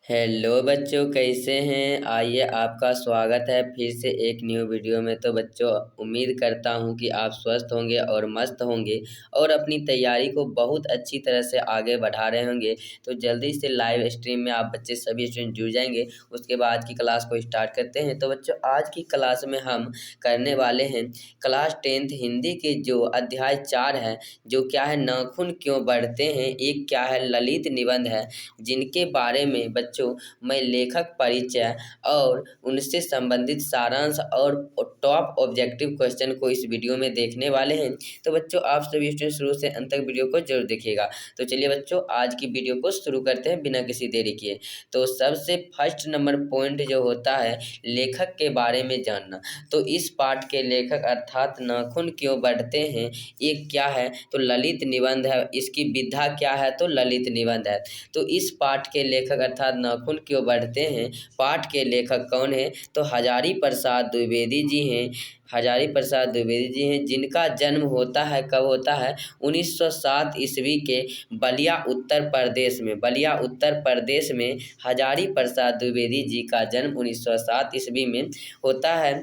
Hello बच्चों, कैसे हैं। आइए, आपका स्वागत है फिर से एक न्यू वीडियो में। तो बच्चों, उम्मीद करता हूं कि आप स्वस्थ होंगे और मस्त होंगे और अपनी तैयारी को बहुत अच्छी तरह से आगे बढ़ा रहे होंगे। तो जल्दी से लाइव स्ट्रीम में आप बच्चे सभी स्टूडेंट जुड़ जाएंगे। उसके बाद की क्लास को स्टार्ट करते हैं। तो बच्चों, आज की क्लास में हम करने वाले हैं क्लास 10th हिंदी के जो अध्याय 4 है, जो क्या है नाखून क्यों बढ़ते हैं, एक क्या है ललित निबंध है, जिनके बारे में बच्चों मैं लेखक परिचय और उनसे संबंधित सारांश और टॉप ऑब्जेक्टिव क्वेश्चन को इस वीडियो में देखने वाले हैं। तो बच्चों, आप सभी स्टूडेंट शुरू से अंत तक वीडियो को जरूर देखिएगा। तो चलिए बच्चों, आज की वीडियो को शुरू करते हैं बिना किसी देरी किए। तो सबसे फर्स्ट नंबर पॉइंट जो होता है लेखक के बारे में जानना। तो इस पाठ के लेखक अर्थात नाखून क्यों बढ़ते हैं, ये क्या है तो ललित निबंध है। इसकी विधा क्या है तो ललित निबंध है। तो इस पाठ के लेखक अर्थात नाखून क्यों बढ़ते हैं, पाठ के लेखक कौन है तो हजारी प्रसाद द्विवेदी जी हैं। हजारी प्रसाद द्विवेदी जी हैं, जिनका जन्म होता है कब होता है 1907 ईस्वी के बलिया उत्तर प्रदेश में। बलिया उत्तर प्रदेश में हजारी प्रसाद द्विवेदी जी का जन्म 1907 ईस्वी में होता है।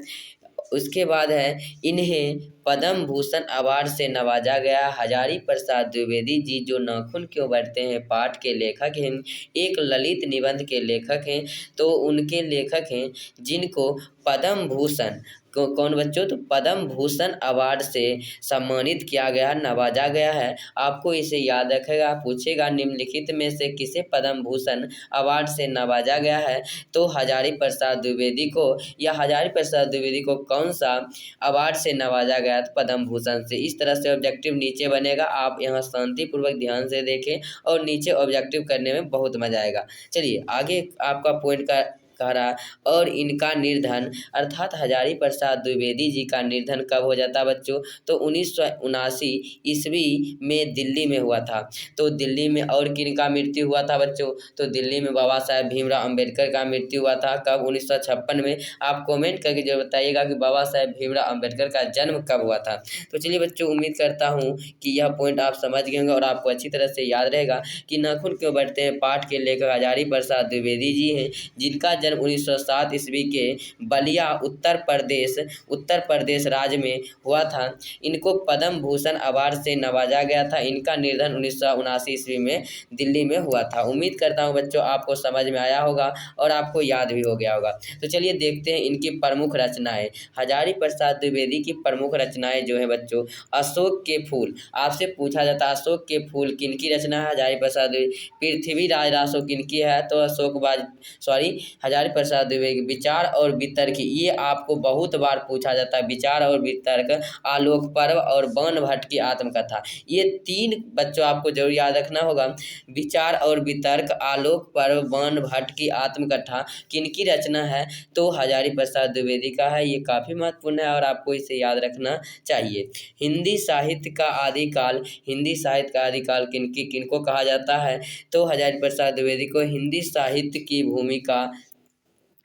उसके बाद है इन्हें पद्म भूषण अवार्ड से नवाजा गया। हजारी प्रसाद द्विवेदी जी जो नाखून क्यों बढ़ते हैं पाठ के लेखक हैं, एक ललित निबंध के लेखक हैं। तो उनके लेखक हैं जिनको पद्म भूषण कौन बच्चों तो पद्म भूषण अवार्ड से सम्मानित किया गया, नवाजा गया है। आपको इसे याद रखेगा, पूछेगा निम्नलिखित में से किसे पद्म भूषण अवार्ड से नवाजा गया है तो हजारी प्रसाद द्विवेदी को, या हजारी प्रसाद द्विवेदी को कौन सा अवार्ड से नवाजा गया तो पद्म भूषण से। इस तरह से ऑब्जेक्टिव नीचे बनेगा, आप यहाँ शांतिपूर्वक ध्यान से देखें और नीचे ऑब्जेक्टिव करने में बहुत मजा आएगा। चलिए आगे आपका पॉइंट का कह रहा और इनका निर्धन अर्थात हजारी प्रसाद द्विवेदी जी का निर्धन कब हो जाता बच्चों तो 1979 ईस्वी में दिल्ली में हुआ था। तो दिल्ली में और किनका मृत्यु हुआ था बच्चों तो दिल्ली में बाबा साहेब भीमराव अंबेडकर का मृत्यु हुआ था। कब 1956 में। आप कमेंट करके जरूर बताइएगा कि बाबा साहेब भीमराव अंबेडकर का जन्म कब हुआ था। तो चलिए बच्चों, उम्मीद करता हूँ कि यह पॉइंट आप समझ गए होंगे और आपको अच्छी तरह से याद रहेगा कि नाखून क्यों बढ़ते हैं पाठ के लेखक हजारी प्रसाद द्विवेदी जी हैं, जिनका जन्म 1907 ईस्वी के बलिया उत्तर प्रदेश राज्य में हुआ था। इनको पद्म भूषण अवार्ड से नवाजा गया था। इनका निर्धन 1979 ईस्वी में दिल्ली में हुआ था। उम्मीद करता हूँ बच्चों आपको समझ में आया होगा और आपको याद भी हो गया होगा। तो चलिए देखते हैं इनकी प्रमुख रचनाएं। हजारी प्रसाद द्विवेदी की प्रमुख रचनाएं जो है बच्चों अशोक के फूल। आपसे पूछा जाता है अशोक के फूल किनकी रचना है हजारी प्रसाद पृथ्वीराज रासो किनकी है तो हजारी प्रसाद द्विवेदी। विचार और वितर्क, ये आपको बहुत बार पूछा जाता है। विचार और वितर्क, आलोक पर्व और बाण भट्ट की आत्मकथा, ये तीन बच्चों आपको जरूर याद रखना होगा। विचार और वितर्क, आलोक पर्व, बाण भट्ट की आत्मकथा किनकी रचना है तो हजारी प्रसाद द्विवेदी का है। ये काफ़ी महत्वपूर्ण है और आपको इसे याद रखना चाहिए। हिंदी साहित्य का आदिकाल, हिंदी साहित्य का आदिकाल किनको कहा जाता है तो हजारी प्रसाद द्विवेदी को हिंदी साहित्य की भूमिका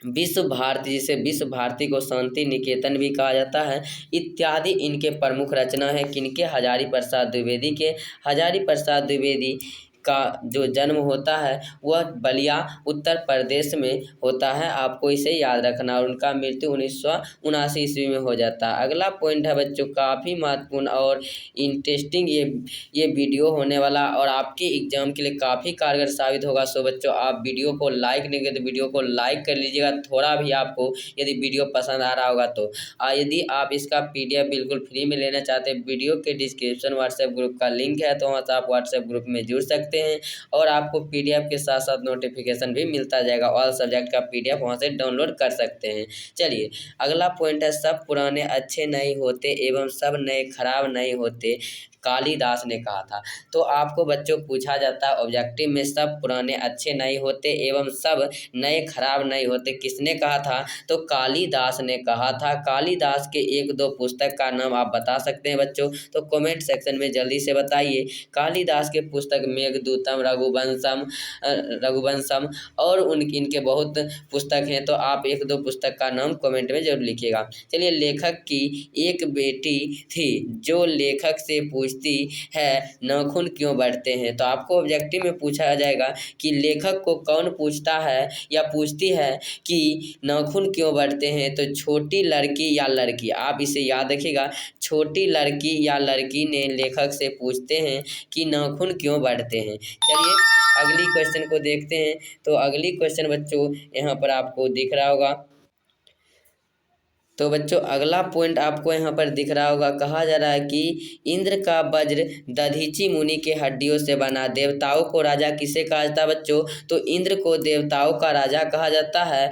विश्व भारती, जिसे विश्व भारती को शांति निकेतन भी कहा जाता है, इत्यादि इनके प्रमुख रचना है। किनके हजारी प्रसाद द्विवेदी के। हजारी प्रसाद द्विवेदी का जो जन्म होता है वह बलिया उत्तर प्रदेश में होता है, आपको इसे याद रखना। और उनका मृत्यु 1979 ईस्वी में हो जाता है। अगला पॉइंट है बच्चों काफ़ी महत्वपूर्ण और इंटरेस्टिंग ये वीडियो होने वाला और आपके एग्जाम के लिए काफ़ी कारगर साबित होगा। सो बच्चों, आप वीडियो को लाइक नहीं किए तो वीडियो को लाइक कर लीजिएगा, थोड़ा भी आपको यदि वीडियो पसंद आ रहा होगा तो। यदि आप इसका PDF बिल्कुल फ्री में लेना चाहते हैं, वीडियो के डिस्क्रिप्शन व्हाट्सएप ग्रुप का लिंक है, तो वहाँ से आप व्हाट्सएप ग्रुप में जुड़ सकते हैं और आपको PDF के साथ साथ नोटिफिकेशन भी मिलता जाएगा। ऑल सब्जेक्ट का PDF वहाँ से डाउनलोड कर सकते हैं। चलिए अगला पॉइंट है सब पुराने अच्छे नहीं होते एवं सब नए खराब नहीं होते, कालिदास ने कहा था। तो आपको बच्चों पूछा जाता है ऑब्जेक्टिव में सब पुराने अच्छे नहीं होते एवं सब नए खराब नहीं होते किसने कहा था तो कालिदास ने कहा था। कालिदास के एक दो पुस्तक का नाम आप बता सकते हैं बच्चों, तो कमेंट सेक्शन में जल्दी से बताइए। कालिदास के पुस्तक मेघदूतम, रघुवंशम और इनके बहुत पुस्तक हैं, तो आप एक दो पुस्तक का नाम कमेंट में जरूर लिखिएगा। चलिए लेखक की एक बेटी थी जो लेखक से पूछती पूछती है नाखून क्यों बढ़ते हैं। तो आपको ऑब्जेक्टिव में पूछा जाएगा कि लेखक को कौन पूछता है या पूछती है कि नाखून क्यों बढ़ते हैं। तो छोटी लड़की या लड़की, आप इसे याद रखिएगा, छोटी लड़की या लड़की ने लेखक से पूछते हैं कि नाखून क्यों बढ़ते हैं। चलिए अगली क्वेश्चन को देखते हैं। तो अगली क्वेश्चन बच्चों यहाँ पर आपको दिख रहा होगा। तो बच्चों अगला पॉइंट आपको यहाँ पर दिख रहा होगा, कहा जा रहा है कि इंद्र का वज्र दधीची मुनि के हड्डियों से बना, देवताओं को राजा किसे कहा जाता है बच्चों। तो इंद्र को देवताओं का राजा कहा जाता है।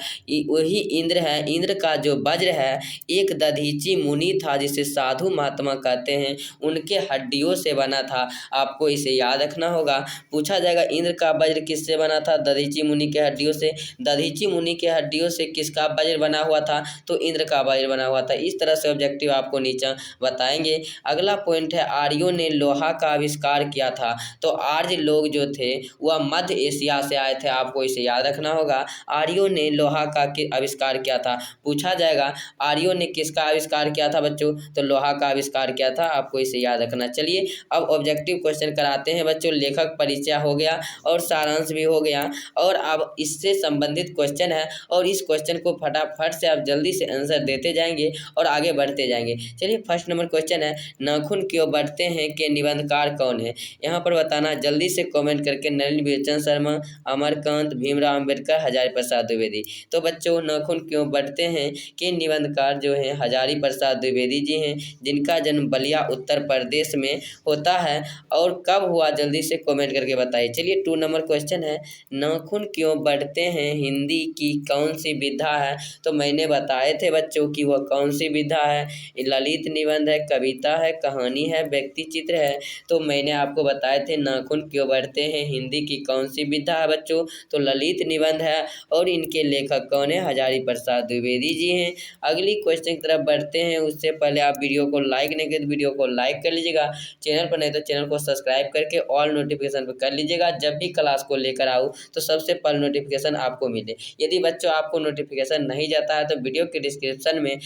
वही इंद्र है। इंद्र का जो वज्र है एक दधीची मुनि था जिसे साधु महात्मा कहते हैं, उनके हड्डियों से बना था। आपको इसे याद रखना होगा। पूछा जाएगा इंद्र का वज्र किससे बना था, दधीची मुनि के हड्डियों से। दधीची मुनि के हड्डियों से किसका वज्र बना हुआ था, तो इंद्र का वज्र बना हुआ था। इस तरह से ऑब्जेक्टिव आपको नीचे बताएंगे। अगला पॉइंट है आर्यों ने लोहा का आविष्कार किया था। तो आर्य लोग जो थे वह मध्य एशिया से आए थे। आपको इसे याद रखना होगा। आर्यों ने लोहा का आविष्कार किया था। पूछा जाएगा आर्यों ने किसका आविष्कार किया था बच्चों, तो लोहा का आविष्कार किया था। आपको इसे याद रखना। चलिए अब ऑब्जेक्टिव क्वेश्चन कराते हैं बच्चों। लेखक परिचय हो गया और सारांश भी हो गया, और अब इससे संबंधित क्वेश्चन है, और इस क्वेश्चन को फटाफट से आप जल्दी से आंसर देते जाएंगे और आगे बढ़ते जाएंगे। चलिए फर्स्ट नंबर क्वेश्चन है, नाखून क्यों बढ़ते हैं के निबंधकार कौन है। यहाँ पर बताना जल्दी से कमेंट करके। नलिनी विलोचन शर्मा, अमरकांत, भीमराव अम्बेडकर, हजारी प्रसाद द्विवेदी। तो बच्चों नाखून क्यों बढ़ते हैं के निबंधकार जो हैं हजारी प्रसाद द्विवेदी जी हैं, जिनका जन्म बलिया उत्तर प्रदेश में होता है। और कब हुआ जल्दी से कमेंट करके बताइए। चलिए 2 नंबर क्वेश्चन है, नाखून क्यों बढ़ते हैं हिंदी की कौन सी विधा है। तो मैंने बताए थे बच्चों कि वह कौन सी विधा है, ललित निबंध है, कविता है, कहानी है, व्यक्ति चित्र है। तो मैंने आपको बताए थे नाखून क्यों बढ़ते हैं हिंदी की कौन सी विधा है बच्चों, तो ललित निबंध है। और इनके लेखक कौन है, हजारी प्रसाद द्विवेदी जी हैं। अगली क्वेश्चन की तरफ बढ़ते हैं। उससे पहले आप वीडियो को लाइक नहीं किए तो वीडियो को लाइक कर लीजिएगा, चैनल पर नहीं तो चैनल को सब्सक्राइब करके ऑल नोटिफिकेशन पर कर लीजिएगा, जब भी क्लास को लेकर आऊँ तो सबसे पहले नोटिफिकेशन आपको मिले। यदि बच्चों आपको नोटिफिकेशन नहीं जाता है तो वीडियो के डिस्क्रिप्शन में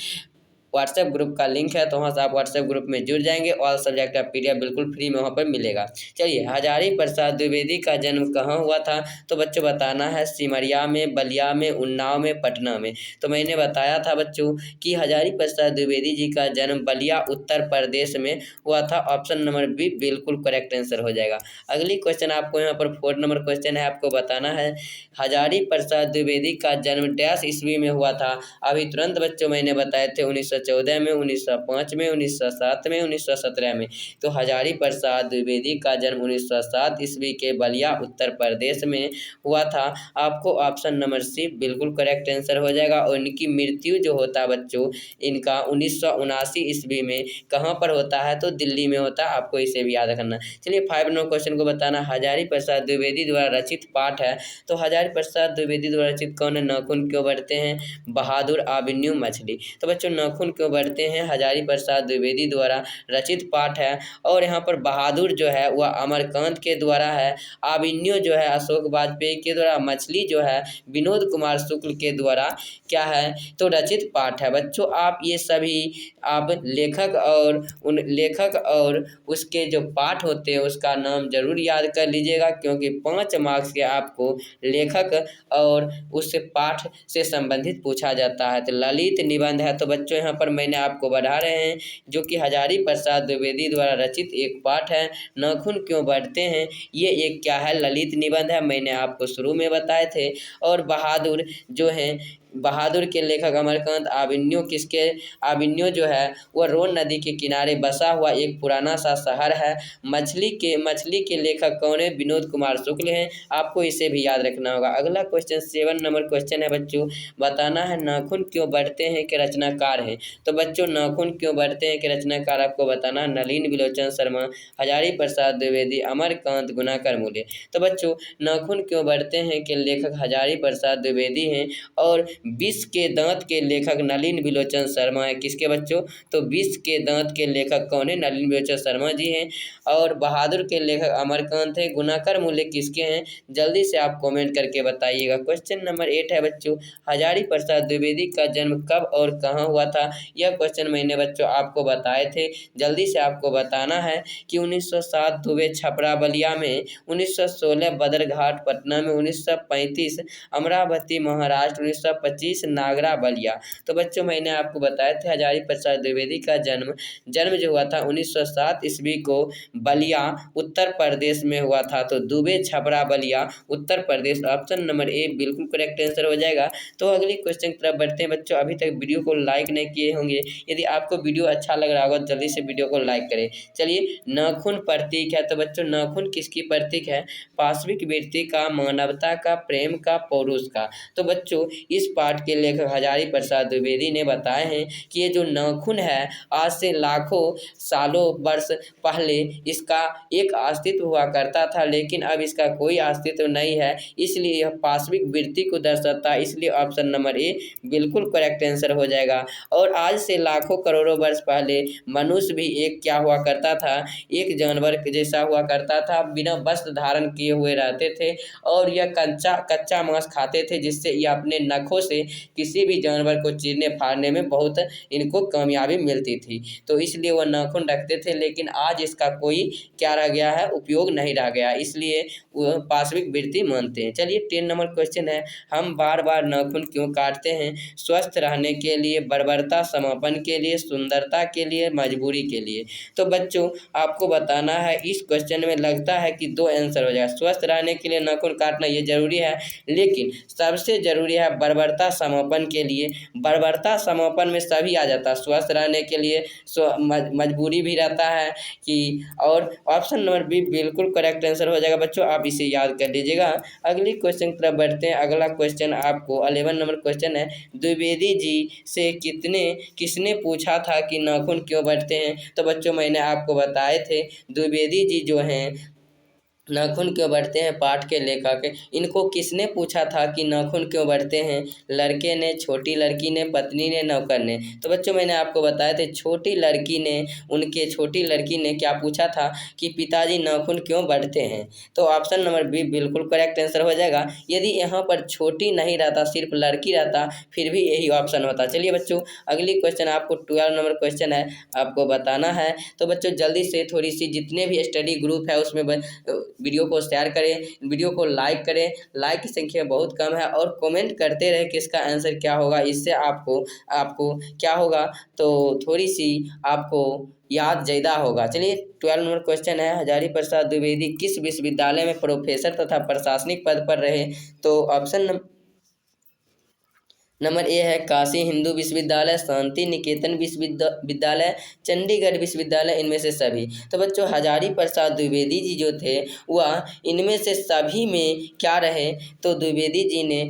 व्हाट्सएप ग्रुप का लिंक है, तो वहाँ से आप व्हाट्सएप ग्रुप में जुड़ जाएंगे। ऑल सब्जेक्ट का PDF बिल्कुल फ्री में वहाँ पर मिलेगा। चलिए हजारी प्रसाद द्विवेदी का जन्म कहाँ हुआ था, तो बच्चों बताना है सिमरिया में, बलिया में, उन्नाव में, पटना में। तो मैंने बताया था बच्चों कि हजारी प्रसाद द्विवेदी जी का जन्म बलिया उत्तर प्रदेश में हुआ था। ऑप्शन नंबर बी बिल्कुल करेक्ट आंसर हो जाएगा। अगली क्वेश्चन आपको यहाँ पर 4 नंबर क्वेश्चन है। आपको बताना है हजारी प्रसाद द्विवेदी का जन्म डैश ईस्वी में हुआ था। अभी तुरंत बच्चों मैंने बताए थे 1914 में, 1905 में, 1907 में, 1917 में। तो हजारी प्रसाद द्विवेदी का जन्म 1907 ईस्वी के बलिया उत्तर प्रदेश में हुआ था। आपको ऑप्शन नंबर सी बिल्कुल करेक्ट आंसर हो जाएगा। और इनकी मृत्यु जो होता है बच्चों इनका 1979 ईस्वी में कहाँ पर होता है, तो दिल्ली में होता है। आपको इसे भी याद रखना। चलिए 5 नंबर क्वेश्चन को बताना, हजारी प्रसाद द्विवेदी द्वारा रचित पाठ है। तो हजारी प्रसाद द्विवेदी द्वारा रचित कौन है, नाखून क्यों बढ़ते हैं, बहादुर आबिन्यू मछली। तो बच्चों नाखून क्यों बढ़ते हैं हजारी प्रसाद द्विवेदी द्वारा रचित पाठ है। और यहाँ पर बहादुर जो है वह अमरकांत के द्वारा है, आबिन्यू जो है अशोक वाजपेयी के द्वारा, मछली जो है विनोद कुमार शुक्ल के द्वारा क्या है, तो रचित पाठ है। बच्चों आप ये सभी आप लेखक और उसके जो पाठ होते हैं उसका नाम जरूर याद कर लीजिएगा, क्योंकि 5 मार्क्स के आपको लेखक और उस पाठ से संबंधित पूछा जाता है। तो ललित निबंध है। तो बच्चों यहाँ पर मैंने आपको बढ़ा रहे हैं जो कि हजारी प्रसाद द्विवेदी द्वारा रचित एक पाठ है, नाखून क्यों बढ़ते हैं। ये एक क्या है, ललित निबंध है, मैंने आपको शुरू में बताए थे। और बहादुर जो हैं, बहादुर के लेखक अमरकांत, आबिन्यो जो है वह रोन नदी के किनारे बसा हुआ एक पुराना सा शहर है। मछली के लेखक कौन है, विनोद कुमार शुक्ल हैं। आपको इसे भी याद रखना होगा। अगला क्वेश्चन 7 नंबर क्वेश्चन है बच्चों, बताना है नाखून क्यों बढ़ते हैं के रचनाकार हैं। तो बच्चों नाखून क्यों बढ़ते हैं के रचनाकार आपको बताना है नलिनी विलोचन शर्मा, हजारी प्रसाद द्विवेदी, अमरकांत, गुणाकर मूल्य। तो बच्चों नाखून क्यों बढ़ते हैं के लेखक हजारी प्रसाद द्विवेदी हैं और विष के दांत के लेखक नलिन बिलोचन शर्मा है। किसके बच्चों? तो विष के दांत के लेखक कौन है? नलिन बिलोचन शर्मा जी हैं। और बहादुर के लेखक अमरकांत है। गुणाकर मूल्य किसके हैं? जल्दी से आप कमेंट करके बताइएगा। क्वेश्चन नंबर 8 है बच्चों, हजारी प्रसाद द्विवेदी का जन्म कब और कहाँ हुआ था? यह क्वेश्चन मैंने बच्चों आपको बताए थे। जल्दी से आपको बताना है कि 1907 दुबे छपरा बलिया में, 1916 बदरघाट पटना में, 1935 अमरावती महाराष्ट्र, 1925 नागरा बलिया। तो बच्चों मैंने आपको बताए थे हजारी प्रसाद द्विवेदी का जन्म जो हुआ था 1907 ईस्वी को बलिया उत्तर प्रदेश में हुआ था। तो Dubey Chhapra Ballia Uttar Pradesh, option number A बिल्कुल करेक्ट आंसर हो जाएगा। तो अगले क्वेश्चन की तरफ बढ़ते हैं बच्चों। अभी तक वीडियो को लाइक नहीं किए होंगे, यदि आपको वीडियो अच्छा लग रहा होगा जल्दी से वीडियो को लाइक करें। चलिए, नाखून प्रतीक है, तो बच्चों नाखून किसकी प्रतीक है? पाशविक वृत्ति का, मानवता का, प्रेम का, पौरुष का। तो बच्चों इस पाठ के लेखक हजारी प्रसाद द्विवेदी ने बताए हैं कि ये जो नाखून है आज से लाखों सालों वर्ष पहले इसका एक अस्तित्व हुआ करता था, लेकिन अब इसका कोई अस्तित्व नहीं है, इसलिए यह पाशविक वृत्ति को दर्शाता है। इसलिए ऑप्शन नंबर ए बिल्कुल करेक्ट आंसर हो जाएगा। और आज से लाखों करोड़ों वर्ष पहले मनुष्य भी एक क्या हुआ करता था? एक जानवर जैसा हुआ करता था, बिना वस्त्र धारण किए हुए रहते थे और यह कच्चा मांस खाते थे, जिससे यह अपने नखों से किसी भी जानवर को चीरने फाड़ने में बहुत इनको कामयाबी मिलती थी। तो इसलिए वह नाखून रखते थे, लेकिन आज इसका कोई क्या रह गया है? उपयोग नहीं रह गया, इसलिए वह पाशविक वृत्ति मानते हैं। चलिए 10 नंबर क्वेश्चन है, हम बार बार नाखून क्यों काटते हैं? स्वस्थ रहने के लिए, बर्बरता समापन के लिए, सुंदरता के लिए, मजबूरी के लिए। तो बच्चों आपको बताना है, इस क्वेश्चन में लगता है कि 2 आंसर हो जाएगा। स्वस्थ रहने के लिए नाखून काटना ये जरूरी है, लेकिन सबसे जरूरी है बर्बरता समापन के लिए। बर्बरता समापन में सभी आ जाता है, स्वस्थ रहने के लिए मजबूरी भी रहता है कि, और ऑप्शन नंबर बी बिल्कुल करेक्ट आंसर हो जाएगा बच्चों, आप इसे याद कर लीजिएगा। अगली क्वेश्चन की तरफ बढ़ते हैं। अगला क्वेश्चन आपको 11 नंबर क्वेश्चन है, द्विवेदी जी से किसने पूछा था कि नाखून क्यों बढ़ते हैं? तो बच्चों मैंने आपको बताए थे द्विवेदी जी जो हैं नाखून क्यों बढ़ते हैं, पाठ के लेखक, इनको किसने पूछा था कि नाखून क्यों बढ़ते हैं? लड़के ने, छोटी लड़की ने, पत्नी ने, नौकर ने। तो बच्चों मैंने आपको बताया था छोटी लड़की ने क्या पूछा था कि पिताजी नाखून क्यों बढ़ते हैं? तो ऑप्शन नंबर बी बिल्कुल करेक्ट आंसर हो जाएगा। यदि यहाँ पर छोटी नहीं रहता, सिर्फ लड़की रहता, फिर भी यही ऑप्शन होता। चलिए बच्चों अगली क्वेश्चन आपको 12 नंबर क्वेश्चन है, आपको बताना है। तो बच्चों जल्दी से थोड़ी सी जितने भी स्टडी ग्रुप है उसमें वीडियो को शेयर करें, वीडियो को लाइक करें, लाइक की संख्या बहुत कम है, और कमेंट करते रहे कि इसका आंसर क्या होगा। इससे आपको क्या होगा, तो थोड़ी सी आपको याद ज़्यादा होगा। चलिए 12 नंबर क्वेश्चन है, हजारी प्रसाद द्विवेदी किस विश्वविद्यालय में प्रोफेसर तथा प्रशासनिक पद पर रहे? तो ऑप्शन नंबर ए है काशी हिंदू विश्वविद्यालय, शांति निकेतन विश्वविद्यालय, चंडीगढ़ विश्वविद्यालय, इनमें से सभी। तो बच्चों हजारी प्रसाद द्विवेदी जी जो थे वह इनमें से सभी में क्या रहे? तो द्विवेदी जी ने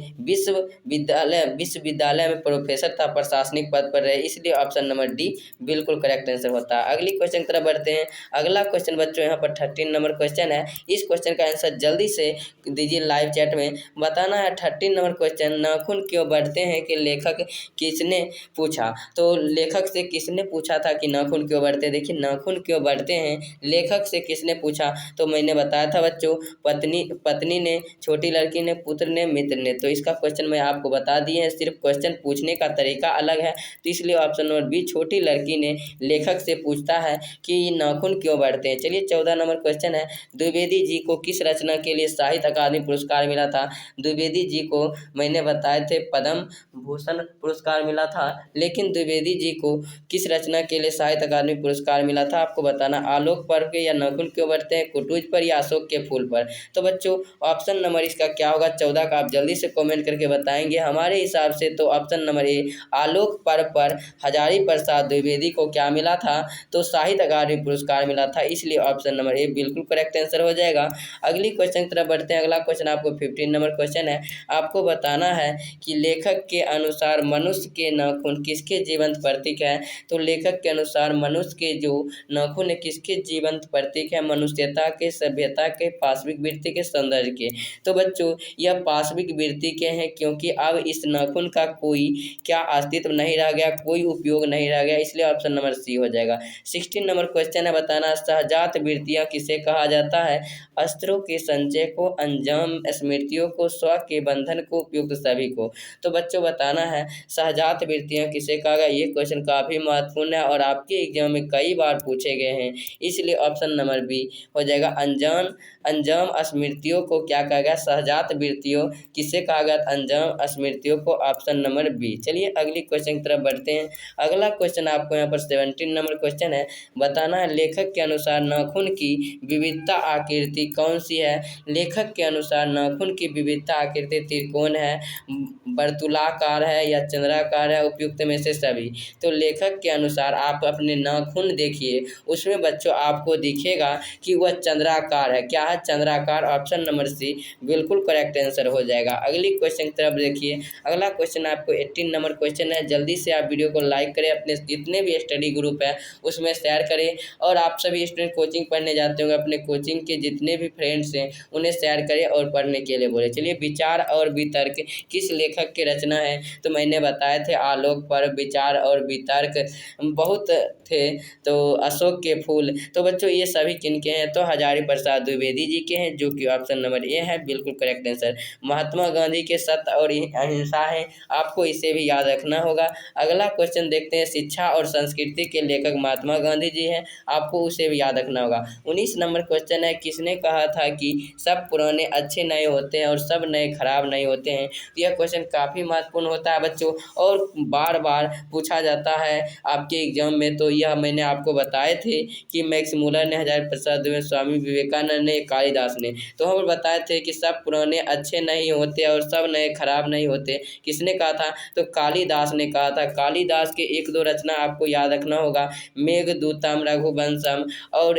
विश्वविद्यालय में प्रोफेसर तथा प्रशासनिक पद पर रहे, इसलिए ऑप्शन नंबर डी बिल्कुल करेक्ट आंसर होता है। अगली क्वेश्चन की तरफ बढ़ते हैं। अगला क्वेश्चन बच्चों यहाँ पर 13 नंबर क्वेश्चन है। इस क्वेश्चन का आंसर जल्दी से दीजिए लाइव चैट में, बताना है। 13 नंबर क्वेश्चन, नाखून क्यों बढ़ते हैं कि लेखक किसने पूछा? तो लेखक से किसने पूछा था कि नाखून क्यों बढ़ते हैं? देखिए नाखून क्यों बढ़ते हैं लेखक से किसने पूछा? तो मैंने बताया था बच्चों, पत्नी ने, छोटी लड़की ने, पुत्र ने, मित्र ने। तो इसका क्वेश्चन मैं आपको बता दिए हैं, सिर्फ क्वेश्चन पूछने का तरीका अलग है, तो इसलिए ऑप्शन नंबर बी छोटी लड़की ने लेखक से पूछता है कि नाखून क्यों बढ़ते हैं। चलिए 14 नंबर क्वेश्चन है, द्विवेदी जी को किस रचना के लिए साहित्य अकादमी पुरस्कार मिला था? द्विवेदी जी को मैंने बताए थे पद्म भूषण पुरस्कार मिला था, लेकिन द्विवेदी जी को किस रचना के लिए साहित्य अकादमी पुरस्कार मिला था? आपको बताना, आलोक पर्व के, या नाखून क्यों बढ़ते हैं, कुटुज पर, या अशोक के फूल पर। तो बच्चों ऑप्शन नंबर इसका क्या होगा 14 का, आप जल्दी से कमेंट करके बताएंगे। हमारे हिसाब से तो ऑप्शन नंबर ए आलोक पर्व पर हजारी प्रसाद द्विवेदी को क्या मिला था? तो साहित्य अकादमी पुरस्कार मिला था, इसलिए ऑप्शन नंबर ए बिल्कुल करेक्ट आंसर हो जाएगा। अगली क्वेश्चन की तरफ बढ़ते हैं। अगला क्वेश्चन आपको 15 नंबर क्वेश्चन है, आपको बताना है कि लेखक के अनुसार मनुष्य के नाखून किसके जीवंत प्रतीक है? तो लेखक के अनुसार मनुष्य के जो नाखून है किसके जीवंत प्रतीक है? मनुष्यता के, सभ्यता के, पाशविक वृत्ति के, सौंदर्य के। तो बच्चों यह पाशविक वृत्ति के हैं, क्योंकि अब इस नाखून का कोई क्या अस्तित्व नहीं रह गया, कोई उपयोग नहीं रह गया, इसलिए ऑप्शन नंबर सी हो जाएगा। 16 नंबर क्वेश्चन है, बताना सहजात वृत्तियां किसे कहा जाता है? अस्त्रों के संचय को, अंजाम, स्मृतियों को, स्व के बंधन को, उपयुक्त सभी को। तो बच्चों बताना है सहजात वृत्तियां किसे कहा गया। ये क्वेश्चन काफी महत्वपूर्ण है और आपके एग्जाम में कई बार पूछे गए हैं, इसलिए ऑप्शन नंबर बी हो जाएगा। अंजाम स्मृतियों को क्या कहा गया? सहजात वृत्तियों किसे कहा गया? अंजाम स्मृतियों को, ऑप्शन नंबर बी। चलिए अगली क्वेश्चन की तरफ बढ़ते हैं। अगला क्वेश्चन आपको यहाँ पर 17 नंबर क्वेश्चन है, बताना है लेखक के अनुसार नाखून की विविधता आकृति कौन सी है? लेखक के अनुसार नाखून की विविधता आकृति त्रिकोण है, वर्तुलाकार है या चंद्राकार है, उपयुक्त में से सभी। तो लेखक के अनुसार आप अपने नाखून देखिए, उसमें बच्चों आपको दिखेगा कि वह चंद्राकार है। क्या है? चंद्राकार, ऑप्शन नंबर सी बिल्कुल करेक्ट आंसर हो जाएगा। अगली क्वेश्चन की तरफ देखिए। अगला क्वेश्चन आपको 18 नंबर क्वेश्चन है, जल्दी से आप वीडियो को लाइक करें, अपने जितने भी स्टडी ग्रुप है उसमें शेयर करें, और आप सभी स्टूडेंट कोचिंग पढ़ने जाते होंगे, अपने कोचिंग के जितने भी फ्रेंड्स हैं उन्हें शेयर करें और पढ़ने के लिए बोले। चलिए, विचार और वितर्क किस लेखक की रचना है? तो मैंने बताए थे आलोक पर्व, विचार और वितर्क बहुत थे, तो अशोक के फूल। तो बच्चों ये सभी किनके हैं? तो हजारी प्रसाद द्विवेदी जी के हैं, जो कि ऑप्शन नंबर ए है बिल्कुल करेक्ट आंसर। महात्मा गांधी के सत्य और अहिंसा है, आपको इसे भी याद रखना होगा। अगला क्वेश्चन देखते हैं, शिक्षा और संस्कृति के लेखक महात्मा गांधी जी हैं, आपको उसे भी याद रखना होगा। 19 नंबर क्वेश्चन है, किसने कहा था कि सब पुराने अच्छे नहीं होते हैं और सब नए खराब नहीं होते हैं? तो यह क्वेश्चन काफ़ी महत्वपूर्ण होता है बच्चों, और बार बार पूछा जाता है आपके एग्जाम में। तो यह मैंने आपको बताए थे कि मैक्स मूलर ने, हजारी प्रसाद द्विवेदी, स्वामी विवेकानंद ने, कालिदास ने। तो हम बताए थे कि सब पुराने अच्छे नहीं होते और सब नए खराब नहीं होते, किसने कहा था? तो कालिदास ने कहा था। कालिदास के एक दो रचना आपको याद रखना होगा, मेघदूतम, रघुवंशम, और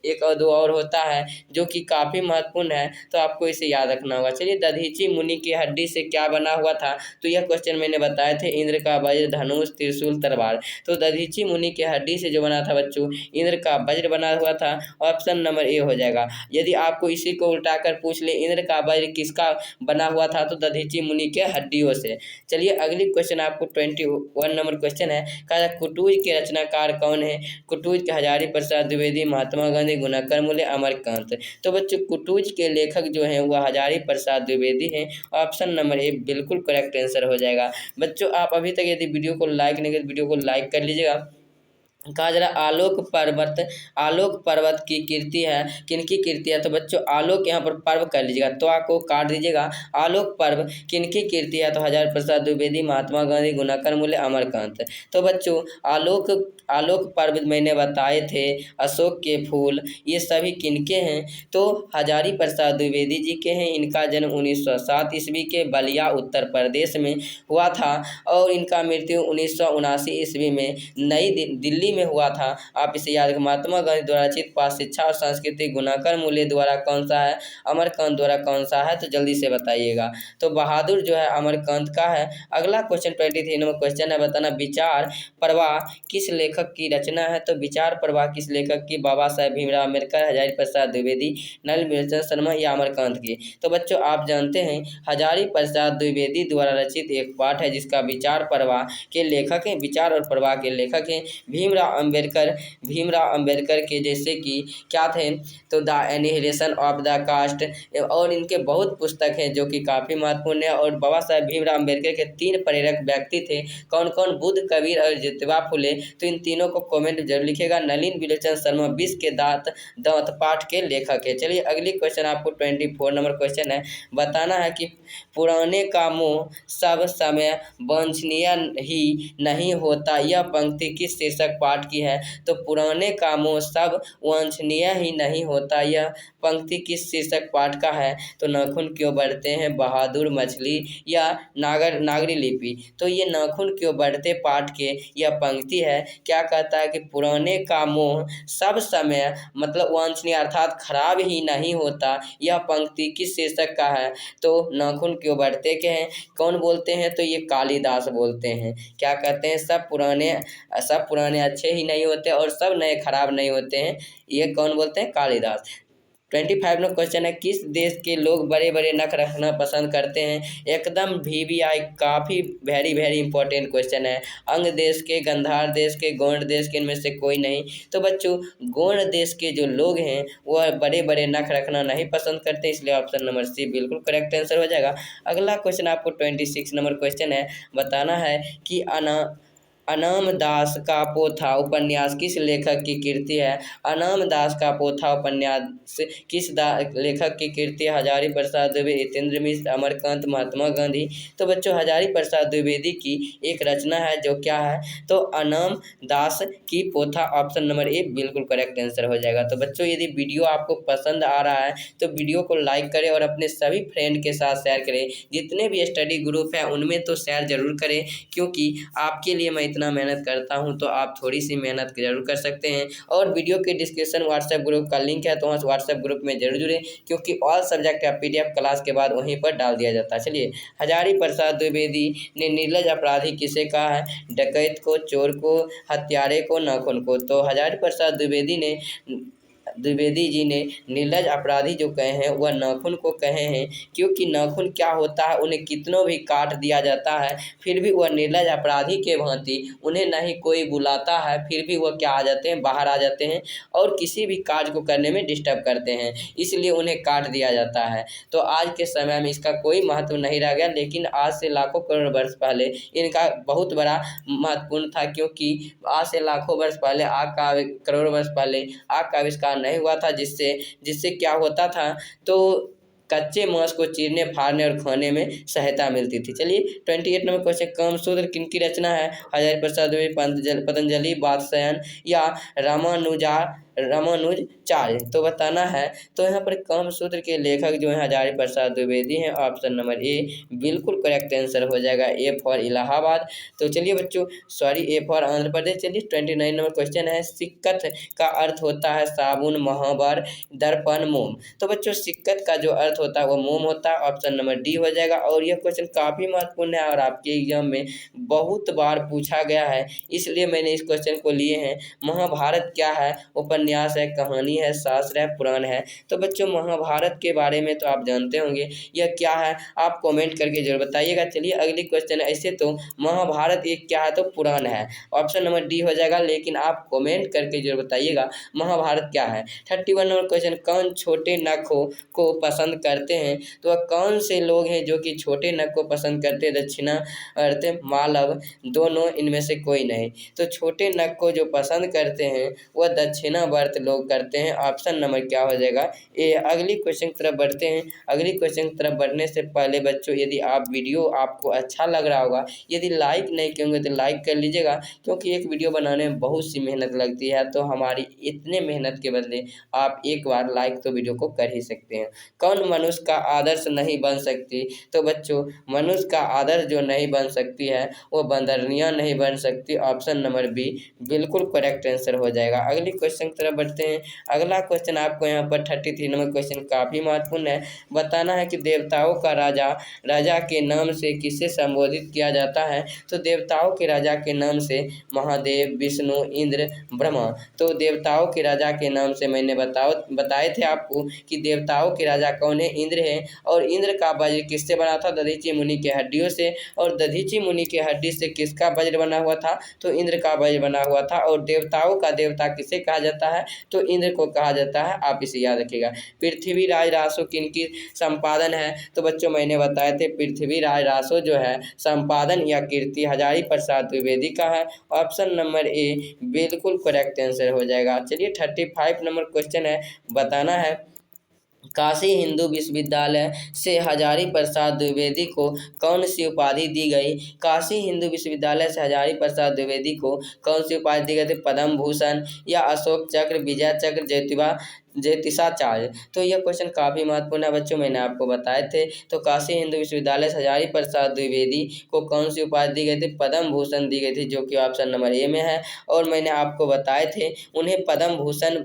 एक और दो और होता है जो कि काफ़ी महत्वपूर्ण है, तो आपको इसे याद रखना होगा। चलिए, दधीची मुनि की हड्डी से क्या बना हुआ था? तो यह क्वेश्चन मैंने बताए थे, इंद्र का वज्र, धनुष, त्रिशूल, तलवार। तो दधीची मुनि की हड्डी से जो बना था बच्चों, इंद्र का वज्र बना हुआ था, ऑप्शन नंबर ए हो जाएगा। यदि आपको इसी को उल्टा कर पूछ ले इंद्र का वज्र किसका बना हुआ था, तो दधीची मुनि के हड्डियों से। चलिए अगली क्वेश्चन आपको 21 नंबर क्वेश्चन है, कहा कुटुज के रचनाकार कौन है? कुटुज के हजारी प्रसाद द्विवेदी, महात्मा गांधी, गुणाकर मूल्य, अमरकांत। तो बच्चों कुटुज के लेखक जो हैं वह हजारी प्रसाद द्विवेदी हैं, ऑप्शन नंबर ए बिल्कुल करेक्ट आंसर हो जाएगा। बच्चों आप अभी तक यदि वीडियो को लाइक नहीं किया, वीडियो को लाइक कर लीजिएगा। कहा जरा आलोक पर्वत की कीर्ति है, किनकी कीर्ति है? तो बच्चों आलोक यहाँ पर पर्व कर लीजिएगा, तो आपको काट दीजिएगा। आलोक पर्व किनकी कीर्ति है? तो हजारी प्रसाद द्विवेदी, महात्मा गांधी, गुणाकर मूल्य, अमरकांत। तो बच्चों आलोक पर्व मैंने बताए थे, अशोक के फूल, ये सभी किनके हैं? तो हजारी प्रसाद द्विवेदी जी के हैं। इनका जन्म 1907 ईस्वी के बलिया उत्तर प्रदेश में हुआ था, और इनका मृत्यु 1979 ईस्वी में नई दिल्ली में हुआ था। आप इसे याद रखें। महात्मा गांधी द्वारा रचित पाठ शिक्षा और संस्कृति, गुणाकर मूल्य द्वारा कौन सा है? अमरकांत द्वारा कौन सा है? तो जल्दी से बताइएगा। तो बहादुर जो है अमरकांत का है। अगला क्वेश्चन 23 नंबर क्वेश्चन है, बताना विचार प्रवाह किस लेखक की रचना है? तो विचार प्रवाह किस लेखक की? बाबा साहेब भीमराव अम्बेडकर, हजारी प्रसाद द्विवेदी, नल मिलचंद शर्मा या अमरकांत की? तो बच्चों आप जानते हैं हजारी प्रसाद द्विवेदी द्वारा रचित एक पाठ है जिसका विचार प्रवाह के लेखक हैं, विचार और प्रवाह के लेखक हैं भीमराव अम्बेडकर के, जैसे कि क्या थे? तो the annihilation of the caste, और इनके बहुत पुस्तक हैं जो कि काफ़ी महत्वपूर्ण है। और बाबा साहेब भीमराव अम्बेडकर के 3 प्रेरक व्यक्ति थे, कौन कौन? बुद्ध, कबीर और ज्योतिबा फुले। तो इन तीनों को कमेंट जरूर लिखेगा। नलिन बिलोचन शर्मा विश्व के दांत पाठ के लेखक है। चलिए अगली क्वेश्चन आपको 24 नंबर क्वेश्चन है, बताना है कि पुराने का मोह सब समय वांछनीय ही नहीं होता, यह पंक्ति किस शीर्षक पाठ की है? तो पुराने का मोह सब वांछनीय ही नहीं होता, यह पंक्ति किस शीर्षक पाठ का है? तो नाखून क्यों बढ़ते हैं, बहादुर, मछली या नागरी लिपि? तो ये नाखून क्यों बढ़ते पाठ के यह पंक्ति है। क्या कहता है कि पुराने का मोह सब समय मतलब वांछनीय अर्थात खराब ही नहीं होता, यह पंक्ति किस शीर्षक का है? तो नाखून क्यों बढ़ते के हैं, कौन बोलते हैं, तो ये कालिदास बोलते हैं। क्या कहते हैं, सब पुराने अच्छे ही नहीं होते और सब नए खराब नहीं होते हैं, ये कौन बोलते हैं, कालिदास। 25 नंबर क्वेश्चन है, किस देश के लोग बड़े बड़े नख रखना पसंद करते हैं, एकदम VVI, काफ़ी वेरी वेरी इंपॉर्टेंट क्वेश्चन है। अंग देश के, गंधार देश के, गोंड देश के, इनमें से कोई नहीं। तो बच्चों गोंड देश के जो लोग हैं वह बड़े बड़े नख रखना नहीं पसंद करते, इसलिए ऑप्शन नंबर सी बिल्कुल करेक्ट आंसर हो जाएगा। अगला क्वेश्चन आपको 26 नंबर क्वेश्चन है, बताना है कि अनाम दास का पोथा उपन्यास किस लेखक की कृति है। अनाम दास का पोथा उपन्यास किस लेखक की कृति है, हजारी प्रसाद द्विवेदी, हितेंद्र मिश्र, अमरकांत, महात्मा गांधी। तो बच्चों हजारी प्रसाद द्विवेदी की एक रचना है जो क्या है, तो अनाम दास की पोथा, ऑप्शन नंबर ए बिल्कुल करेक्ट आंसर हो जाएगा। तो बच्चों यदि वीडियो आपको पसंद आ रहा है तो वीडियो को लाइक करें और अपने सभी फ्रेंड के साथ शेयर करें, जितने भी स्टडी ग्रुप हैं उनमें तो शेयर जरूर करें, क्योंकि आपके लिए मैं इतना मेहनत करता हूं तो आप थोड़ी सी मेहनत जरूर कर सकते हैं। और वीडियो के डिस्क्रिप्शन व्हाट्सएप ग्रुप का लिंक है, तो वहाँ व्हाट्सएप ग्रुप में जरूर जुड़ें, क्योंकि ऑल सब्जेक्ट का PDF क्लास के बाद वहीं पर डाल दिया जाता है। चलिए, हजारी प्रसाद द्विवेदी ने निर्लज अपराधी किसे कहा है, डकैत को, चोर को, हत्यारे को, नाखून को। तो हजारी प्रसाद द्विवेदी जी ने निर्लज अपराधी जो कहे हैं वह नाखून को कहे हैं, क्योंकि नाखून क्या होता है, उन्हें कितनों भी काट दिया जाता है फिर भी वह निर्लज अपराधी के भांति, उन्हें नहीं कोई बुलाता है फिर भी वह क्या आ जाते हैं, बाहर आ जाते हैं और किसी भी कार्य को करने में डिस्टर्ब करते हैं, इसलिए उन्हें काट दिया जाता है। तो आज के समय में इसका कोई महत्व नहीं रह गया, लेकिन आज से लाखों करोड़ वर्ष पहले इनका बहुत बड़ा महत्वपूर्ण था, क्योंकि आज से लाखों वर्ष पहले करोड़ों वर्ष पहले आग का आविष्कार नहीं हुआ था, जिससे क्या होता था, तो कच्चे मांस को चीरने, फाड़ने और खाने में सहायता मिलती थी। चलिए 28 नंबर क्वेश्चन, कामसूत्र किनकी रचना है, हजारी प्रसाद द्विवेदी, पतंजलि, वात्स्यायन या रामानुजाचार्य। तो बताना है, तो यहाँ पर कामसूत्र के लेखक जो है हजारी प्रसाद द्विवेदी हैं, ऑप्शन नंबर ए बिल्कुल करेक्ट आंसर हो जाएगा, ए फॉर इलाहाबाद। तो चलिए बच्चों, sorry, A for Andhra Pradesh. चलिए 29 नंबर क्वेश्चन है, सिक्कत का अर्थ होता है साबुन, महावर, दर्पण, मोम। तो बच्चों सिक्कत का जो अर्थ होता है वो मोम होता है, ऑप्शन नंबर डी हो जाएगा। और यह क्वेश्चन काफ़ी महत्वपूर्ण है और आपके एग्जाम में बहुत बार पूछा गया है, इसलिए मैंने इस क्वेश्चन को लिए हैं। महाभारत क्या है, उपन्यास है, कहानी है, शास्त्र है, पुराण है। तो बच्चों महाभारत के बारे में तो आप जानते होंगे, यह क्या है आप कमेंट करके जरूर बताइएगा। चलिए अगली क्वेश्चन है, ऐसे तो महाभारत एक क्या है, तो पुराण है, ऑप्शन नंबर डी हो जाएगा, लेकिन आप कमेंट करके जरूर बताइएगा महाभारत क्या है। 31 नंबर क्वेश्चन, कौन छोटे नखों को पसंद करते हैं, तो वह कौन से लोग हैं जो कि छोटे नख को पसंद करते हैं, दक्षिणावर्त, मालव, दोनों, इनमें से कोई नहीं। तो छोटे नख को जो पसंद करते हैं वह दक्षिणावर्त लोग करते हैं, ऑप्शन नंबर क्या हो जाएगा, ए। अगली क्वेश्चन की तरफ बढ़ते हैं। अगली क्वेश्चन की तरफ बढ़ने से पहले बच्चों, यदि आप वीडियो आपको अच्छा लग रहा होगा, यदि लाइक नहीं किए होंगे तो लाइक कर लीजिएगा, क्योंकि एक वीडियो बनाने में बहुत सी मेहनत लगती है, तो हमारी इतने मेहनत के बदले आप एक बार लाइक तो वीडियो को कर ही सकते हैं। कौन मनुष्य का आदर्श नहीं बन सकती, तो बच्चों मनुष्य का आदर्श जो नहीं बन सकती है वो बंदरनियाँ नहीं बन सकती, ऑप्शन नंबर बी बिल्कुल करेक्ट आंसर हो जाएगा। अगली क्वेश्चन की तरफ बढ़ते हैं। अगला क्वेश्चन आपको यहाँ पर 33 नंबर क्वेश्चन काफ़ी महत्वपूर्ण है, बताना है कि देवताओं का राजा के नाम से किसे संबोधित किया जाता है। तो देवताओं के राजा के नाम से महादेव, विष्णु, इंद्र, ब्रह्मा। तो देवताओं के राजा के नाम से मैंने बताए थे आपको कि देवताओं के राजा कौन है, इंद्र है। और इंद्र का वज्र किससे बना था, दधीचि मुनि के हड्डियों से। और दधीचि मुनि के हड्डी से किसका वज्र बना हुआ था, तो इंद्र का वज्र बना हुआ था। और देवताओं का देवता किसे कहा जाता है, तो इंद्र को कहा जाता है, आप इसे याद रखिएगा। पृथ्वीराज रासो किनकी संपादन है, तो बच्चों मैंने बताए थे पृथ्वीराज रासो जो है संपादन या कीर्ति हजारी प्रसाद द्विवेदी का है, ऑप्शन नंबर ए बिल्कुल करेक्ट आंसर हो जाएगा। चलिए 35 नंबर क्वेश्चन है, बताना है काशी हिंदू विश्वविद्यालय से हजारी प्रसाद द्विवेदी को कौन सी उपाधि दी गई। काशी हिंदू विश्वविद्यालय से हजारी प्रसाद द्विवेदी को कौन सी उपाधि दी गई थी, पद्म भूषण या अशोक चक्र, विजय चक्र, ज्योतिषाचार्य। तो यह क्वेश्चन काफ़ी महत्वपूर्ण है बच्चों, मैंने आपको बताए थे। तो काशी हिंदू विश्वविद्यालय से हजारी प्रसाद द्विवेदी को कौन सी उपाधि दी गई थी, पद्म भूषण दी गई थी, जो कि ऑप्शन नंबर ए में है। और मैंने आपको बताए थे उन्हें पद्म भूषण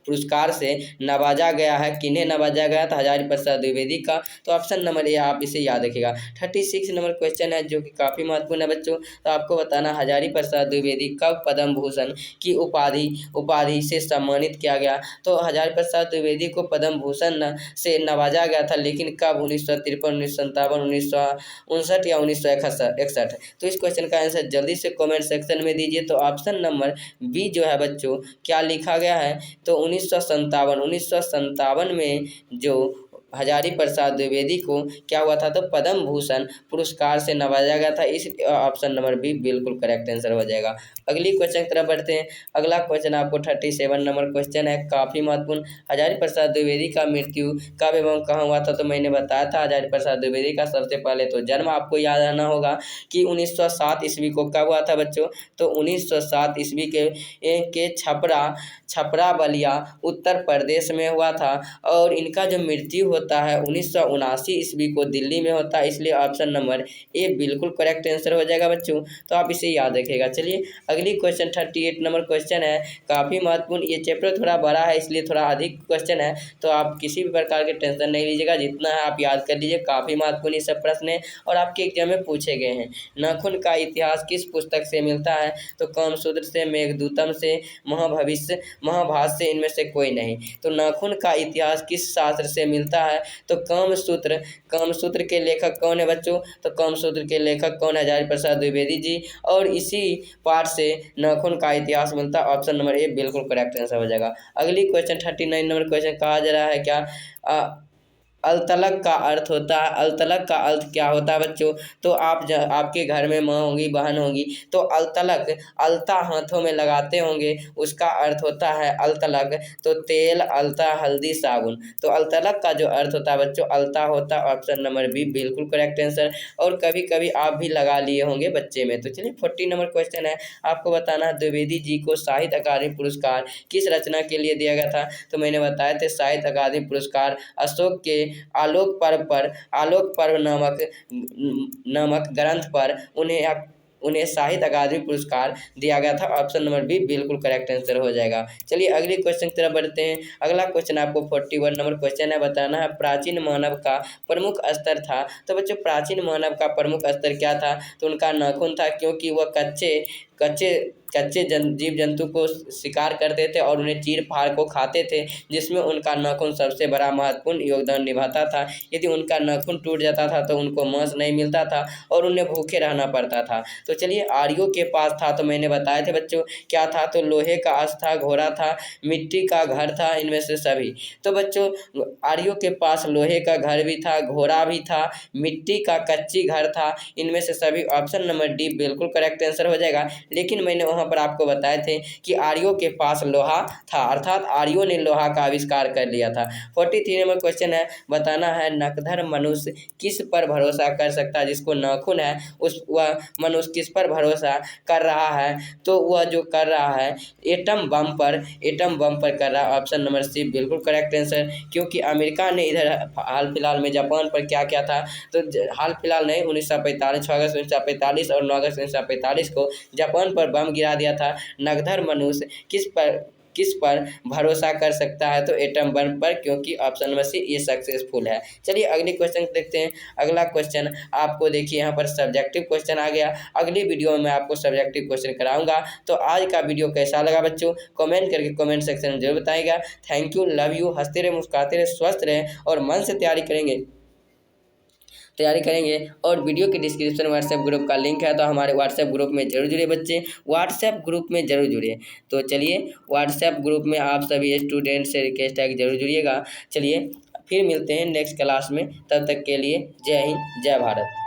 पुरस्कार से नवाजा गया है। किन्हें नवाजा गया था? हजारी प्रसाद द्विवेदी का। तो ऑप्शन नंबर ए आप इसे याद रखिएगा। 36 नंबर क्वेश्चन है जो कि काफ़ी महत्वपूर्ण है बच्चों। तो आपको बताना हजारी प्रसाद द्विवेदी कब पद्म भूषण की उपाधि से सम्मानित किया गया। तो हजारी प्रसाद द्विवेदी को पद्म भूषण से नवाजा गया था, लेकिन कब? 1953, 1957, 1959 या 1961। तो इस क्वेश्चन का आंसर जल्दी से कमेंट सेक्शन में दीजिए। तो ऑप्शन नंबर बी जो है बच्चों क्या लिखा गया है? तो 1957 में जो हजारी प्रसाद द्विवेदी को क्या हुआ था? तो पद्म भूषण पुरस्कार से नवाजा गया था। इस ऑप्शन नंबर बी बिल्कुल करेक्ट आंसर हो जाएगा। अगली क्वेश्चन की तरफ बढ़ते हैं। अगला क्वेश्चन आपको 37 नंबर क्वेश्चन है, काफ़ी महत्वपूर्ण। हजारी प्रसाद द्विवेदी का मृत्यु कब एवं कहाँ हुआ था? तो मैंने बताया था हजारी प्रसाद द्विवेदी का सबसे पहले तो जन्म आपको याद रहना होगा कि 1907 ईस्वी को कब हुआ था बच्चों? तो 1907 ईस्वी के छपरा बलिया उत्तर प्रदेश में हुआ था। और इनका जो मृत्यु होता है 1979 ईस्वी को दिल्ली में होता है। इसलिए ऑप्शन नंबर ए बिल्कुल करेक्ट आंसर हो जाएगा बच्चों। तो आप इसे याद रखिएगा। चलिए अगली क्वेश्चन 38 नंबर क्वेश्चन है, काफ़ी महत्वपूर्ण। ये चैप्टर थोड़ा बड़ा है इसलिए थोड़ा अधिक क्वेश्चन है, तो आप किसी भी प्रकार के टेंशन नहीं लीजिएगा। जितना है आप याद कर लीजिए। काफ़ी महत्वपूर्ण ये सब प्रश्न है और आपके एग्जाम में पूछे गए हैं। नाखून का इतिहास किस पुस्तक से मिलता है? तो कामसूत्र से, मेघदूतम से, महाभारत से, इनमें से कोई नहीं। तो नाखून का इतिहास किस शास्त्र से मिलता है? तो कामसूत्र के लेखक कौन है बच्चों? तो कामसूत्र के लेखक कौन है? हजारी प्रसाद द्विवेदी जी। और इसी पाठ से नाखून का इतिहास मिलता है। ऑप्शन नंबर ए बिल्कुल करेक्ट आंसर हो जाएगा। अगली क्वेश्चन 39 नंबर क्वेश्चन कहा जा रहा है क्या? अलतलक का अर्थ होता है। अलतलक का अर्थ क्या होता है बच्चों? तो आपके घर में माँ होंगी, बहन होंगी, तो अलतलक अलता हाथों में लगाते होंगे, उसका अर्थ होता है अलतलक। तो तेल, अलता, हल्दी, साबुन। तो अलतलक का जो अर्थ होता है बच्चों अलता होता है। ऑप्शन नंबर बी बिल्कुल करेक्ट आंसर। और कभी कभी आप भी लगा लिए होंगे बच्चे में। तो चलिए 40 नंबर क्वेश्चन है, आपको बताना है द्विवेदी जी को साहित्य अकादमी पुरस्कार किस रचना के लिए दिया गया था? तो मैंने बताया था साहित्य अकादमी पुरस्कार अशोक के आलोक पर्व नामक ग्रंथ पर उन्हें साहित्य अकादमी पुरस्कार दिया गया था। ऑप्शन नंबर बी बिल्कुल करेक्ट आंसर हो जाएगा। चलिए अगले क्वेश्चन की तरफ बढ़ते हैं। अगला क्वेश्चन आपको 41 नंबर क्वेश्चन है, बताना है प्राचीन मानव का प्रमुख स्तर था। तो बच्चों प्राचीन मानव का प्रमुख स्तर क्या था? तो उनका नाखून था, क्योंकि वह कच्चे जीव जंतु को शिकार करते थे और उन्हें चीर फाड़ को खाते थे, जिसमें उनका नाखून सबसे बड़ा महत्वपूर्ण योगदान निभाता था। यदि उनका नाखून टूट जाता था तो उनको मांस नहीं मिलता था और उन्हें भूखे रहना पड़ता था। तो चलिए आर्यों के पास था, तो मैंने बताए थे बच्चों क्या था? तो लोहे का अश्व था, घोड़ा था, मिट्टी का घर था, इनमें से सभी। तो बच्चों आर्यों के पास लोहे का घर भी था, घोड़ा भी था, मिट्टी का कच्ची घर था, इनमें से सभी। ऑप्शन नंबर डी बिल्कुल करेक्ट आंसर हो जाएगा। लेकिन मैंने वहाँ पर आपको बताए थे कि आर्यों के पास लोहा था, अर्थात आर्यों ने लोहा का आविष्कार कर लिया था। 43 नंबर क्वेश्चन है, बताना है नकधर मनुष्य किस पर भरोसा कर सकता है? जिसको नाखून है वह मनुष्य किस पर भरोसा कर रहा है? तो वह जो कर रहा है एटम बम पर कर रहा है। ऑप्शन नंबर सी बिल्कुल करेक्ट आंसर। क्योंकि अमेरिका ने इधर हाल फिलहाल में जापान पर क्या किया था? तो हाल फिलहाल नहीं, 1945, 6 अगस्त 1945 और 9 अगस्त 1945 को जापान पर बम गिरा दिया था। नगधर मनुष्य किस पर भरोसा कर सकता है? तो एटम बम पर, क्योंकि ऑप्शन नंबर सी ये सक्सेसफुल है। चलिए अगले क्वेश्चन देखते हैं। अगला क्वेश्चन आपको देखिए यहाँ पर सब्जेक्टिव क्वेश्चन आ गया। अगली वीडियो में मैं आपको सब्जेक्टिव क्वेश्चन कराऊंगा। तो आज का वीडियो कैसा लगा बच्चों कमेंट करके कमेंट सेक्शन में जरूर बताइएगा। थैंक यू, लव यू, हंसते रहे, मुस्कुराते रहे, स्वस्थ रहें और मन से तैयारी करेंगे। और वीडियो के डिस्क्रिप्शन में व्हाट्सएप ग्रुप का लिंक है, तो हमारे व्हाट्सएप ग्रुप में जरूर जुड़िए बच्चे, व्हाट्सएप ग्रुप में जरूर जुड़िए। तो चलिए व्हाट्सएप ग्रुप में आप सभी स्टूडेंट से रिक्वेस्ट है कि जरूर जुड़िएगा। चलिए फिर मिलते हैं नेक्स्ट क्लास में, तब तक के लिए जय हिंद, जय भारत।